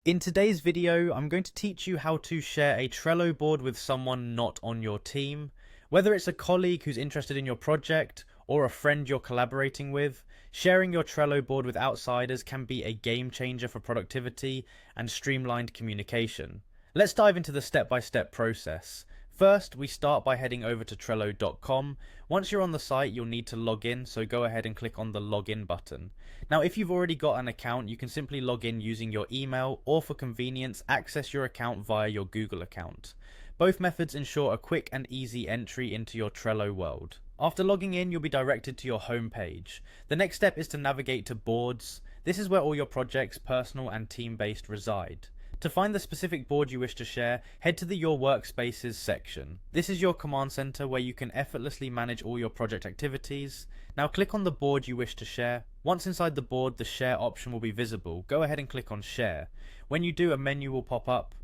In today's video, I'm going to teach you how to share a Trello board with someone not on your team. Whether it's a colleague who's interested in your project or a friend you're collaborating with, sharing your Trello board with outsiders can be a game changer for productivity and streamlined communication. Let's dive into the step-by-step process. First, we start by heading over to trello.com. Once you're on the site, you'll need to log in, so go ahead and click on the login button. Now, if you've already got an account, you can simply log in using your email, or for convenience, access your account via your Google account. Both methods ensure a quick and easy entry into your Trello world. After logging in, you'll be directed to your home page. The next step is to navigate to Boards. This is where all your projects, personal and team-based, reside. To find the specific board you wish to share, head to the Your Workspaces section. This is your command center where you can effortlessly manage all your project activities. Now click on the board you wish to share. Once inside the board, the share option will be visible. Go ahead and click on share. When you do, a menu will pop up,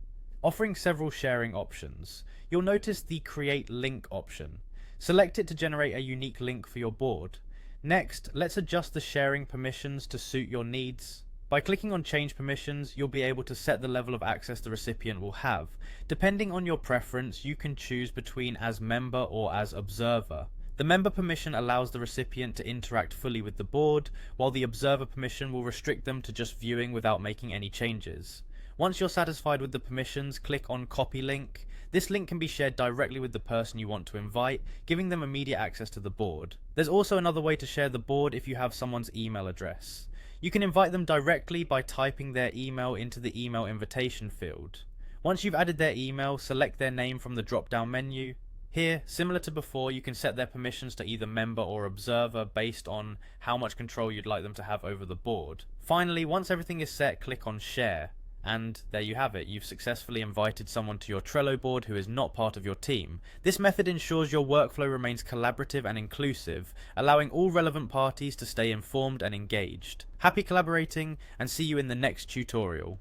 offering several sharing options. You'll notice the create link option. Select it to generate a unique link for your board. Next, let's adjust the sharing permissions to suit your needs. By clicking on Change Permissions, you'll be able to set the level of access the recipient will have. Depending on your preference, you can choose between as member or as observer. The member permission allows the recipient to interact fully with the board, while the observer permission will restrict them to just viewing without making any changes. Once you're satisfied with the permissions, click on Copy Link. This link can be shared directly with the person you want to invite, giving them immediate access to the board. There's also another way to share the board if you have someone's email address. You can invite them directly by typing their email into the email invitation field. Once you've added their email, select their name from the drop-down menu. Here, similar to before, you can set their permissions to either member or observer based on how much control you'd like them to have over the board. Finally, once everything is set, click on Share. And there you have it, you've successfully invited someone to your Trello board who is not part of your team. This method ensures your workflow remains collaborative and inclusive, allowing all relevant parties to stay informed and engaged. Happy collaborating, and see you in the next tutorial.